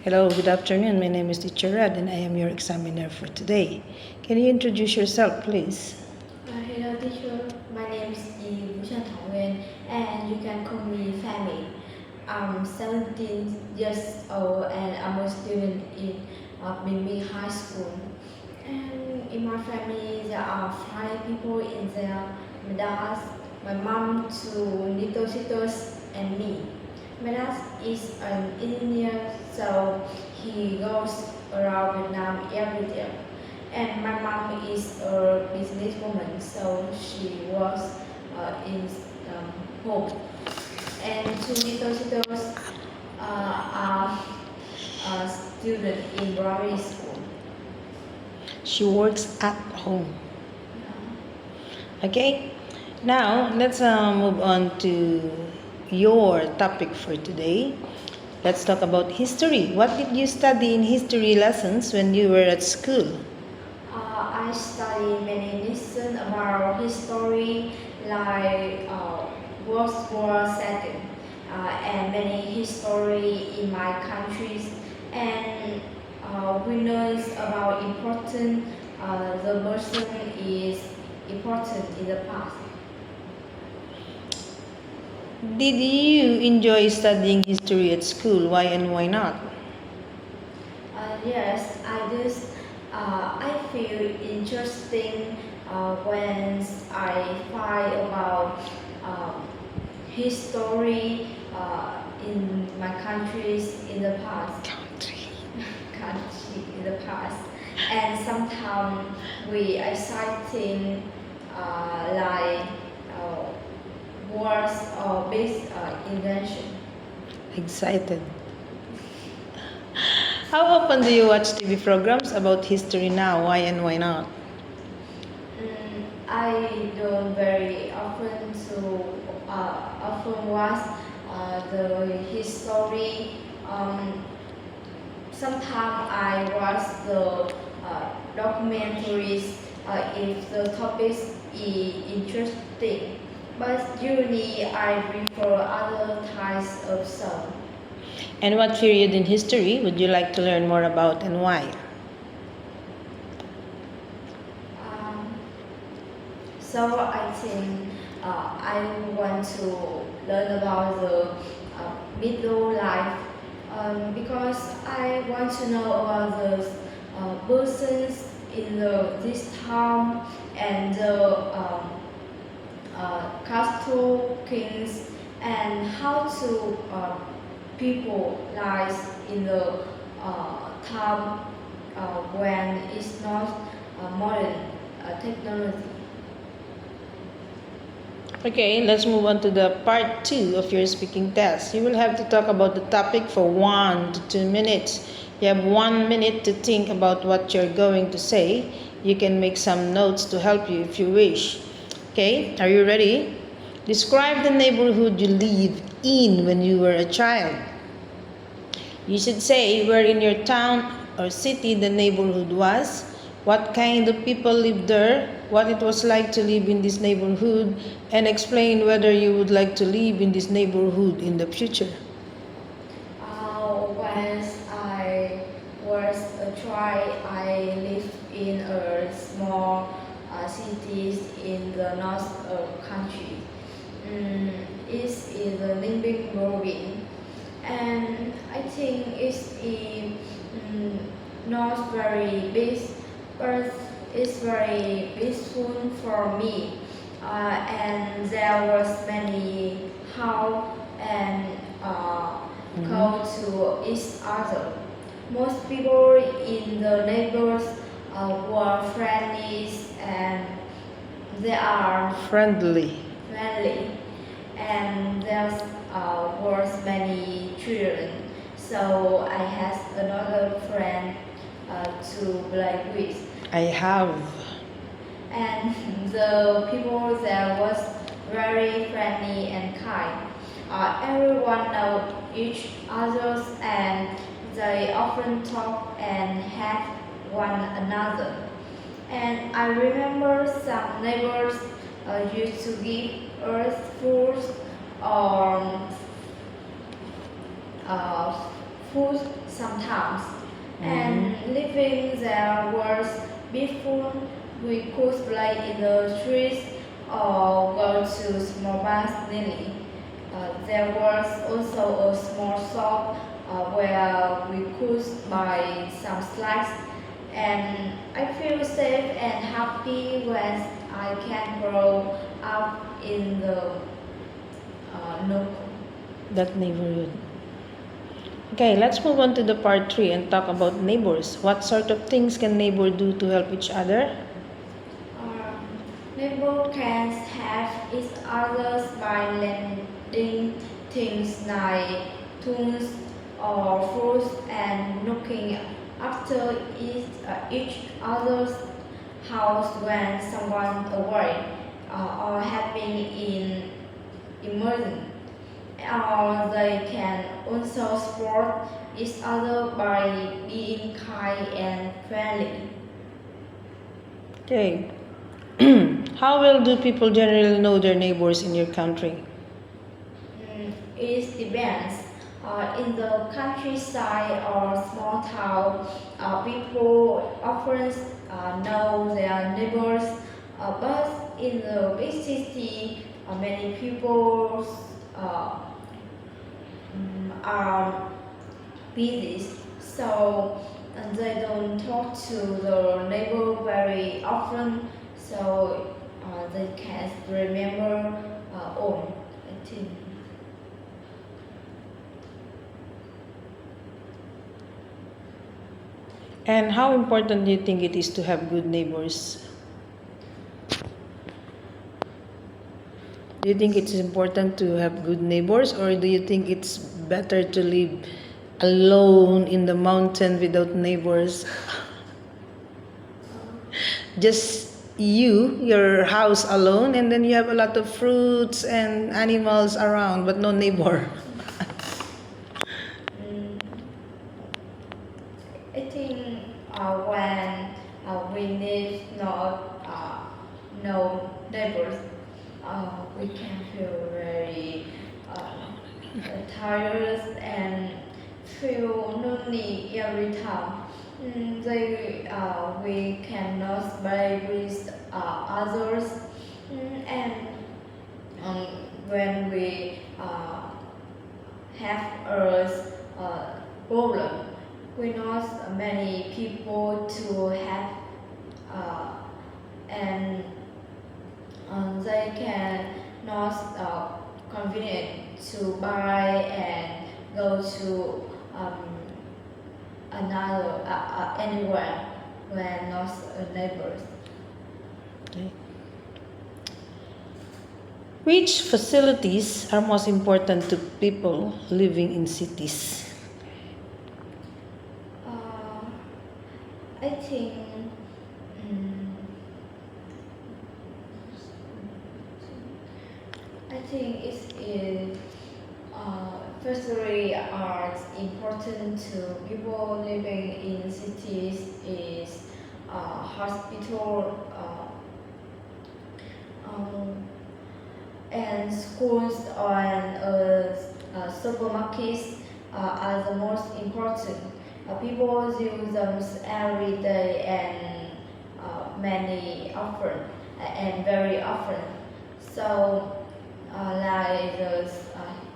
Hello, good afternoon. My name is Teacher Rad and I am your examiner for today. Can you introduce yourself, please? Hello teacher, my name is Yi Wuchen Tongwen and you can call me Fanny. I'm 17 years old and I'm a student in Bingbing High School. And in my family there are 5 people in there, my dad, my mom, 2 little sisters and me. My dad is an engineer so he goes around Vietnam every day. And my mom is a businesswoman, so she works in home. And 2 little sisters are students in primary school. She works at home. Okay, now let's move on to your topic for today. Let's talk about history. What did you study in history lessons when you were at school? I study many lessons about history, like World War II, and many history in my countries, and we learn about important. The person is important in the past. Did you enjoy studying history at school? Why and why not? Yes, I just I feel interesting when I find about history in my countries in the past. Country in the past, and sometimes we exciting like wars or big invention. Excited. How often do you watch TV programs about history now? Why and why not? I don't very often often watch the history. Sometimes I watch the documentaries if the topic is interesting. But usually I prefer other types of song. And what period in history would you like to learn more about and why? So I think I want to learn about the middle life because I want to know about the persons in this town and the castle kings and how to people lives in the town when it's not modern technology. Okay, let's move on to the part 2 of your speaking test. You will have to talk about the topic for 1 to 2 minutes. You have 1 minute to think about what you're going to say. You can make some notes to help you if you wish. Okay, are you ready? Describe the neighborhood you live in when you were a child. You should say where in your town or city the neighborhood was, what kind of people lived there, what it was like to live in this neighborhood, and explain whether you would like to live in this neighborhood in the future. When I was a child, I lived in a small cities in the north of country. It's in the Limbing province, and I think not very big, but it's very peaceful for me. And there was many house and go to each other. Most people in the neighbors were friendly and they are Friendly. friendly, and there was many children. So I had another friend to play with. I have. And the people there was very friendly and kind. Everyone know each other and they often talk and help one another. And I remember some neighbors used to give us food or food sometimes. Mm. And living there was beautiful. We could play in the streets or go to small bars nearly. There was also a small shop where we could buy some snacks, and I feel safe and happy when I can grow up in the local. That neighborhood. Okay, let's move on to the part 3 and talk about neighbors. What sort of things can neighbors do to help each other? Um, Neighbor can help each others by lending things like tools or fruits and looking after each other's house when someone away or helping in emergency. Or they can also support each other by being kind and friendly. Okay. How well do people generally know their neighbors in your country? It depends. In the countryside or small town, people often know their neighbors, but in the big city, many people uh, are busy, so they don't talk to the neighbor very often, so they can't remember all. I think. And how important do you think it is to have good neighbors? Do you think it's important to have good neighbors, or do you think it's better to live alone in the mountain without neighbors? Just you, your house alone, and then you have a lot of fruits and animals around, but no neighbor. Mm, I think when we need no neighbors, we can feel very tired and feel lonely every time. We cannot play with others, and um, when we have a problem, we know many people to have uh, and they can not convenient to buy and go to anywhere when not neighbors. Okay. Which facilities are most important to people living in cities? Uh, I think mm, I think it is firstly important to people living in cities is hospital um, and schools and supermarkets are the most important. People use them every day and many often and very often. So, like the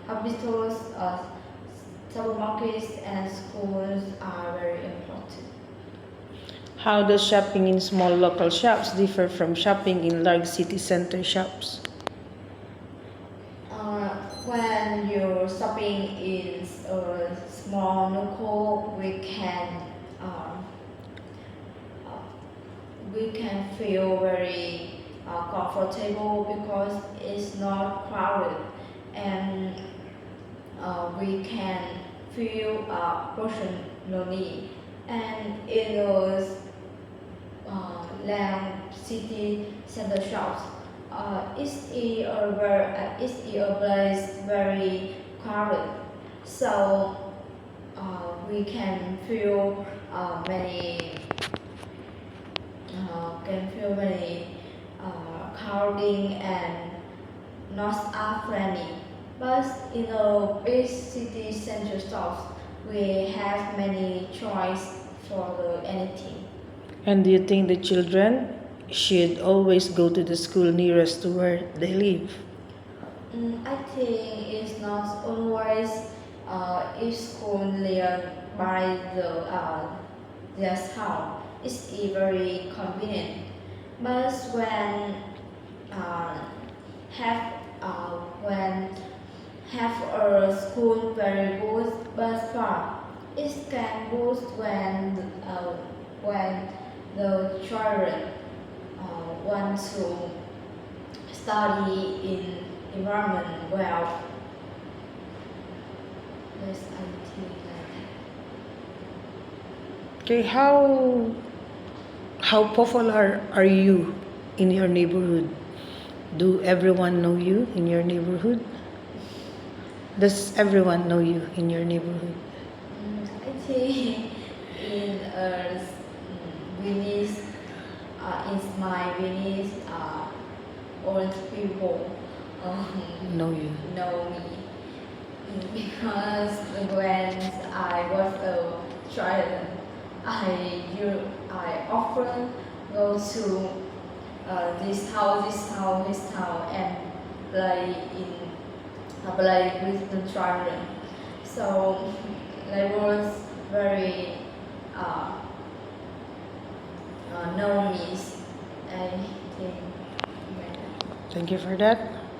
hospitals, supermarkets, and schools are very important. How does shopping in small local shops differ from shopping in large city center shops? When you're shopping in a small local, uh, we can feel very comfortable because it's not crowded, and we can feel personally. And in those land city center shops, it's a place very crowded, so we can feel many crowding and not are friendly. But in a big city center shops, we have many choice for anything. And do you think the children should always go to the school nearest to where they live? I think it's not always each school nearby their house. It's very convenient. But uh, have when have a school very good but far, it can boost when the children want to study in environment well. Yes, I think like that. Okay, how popular are you in your neighborhood? Do everyone know you in your neighborhood? Does everyone know you in your neighborhood? I think in Venice, in my Venice, old people Know you. know me. Because when I was a child, I often go to this house, and play play with the children. So they was very uh, know me. I think. Thank you for that.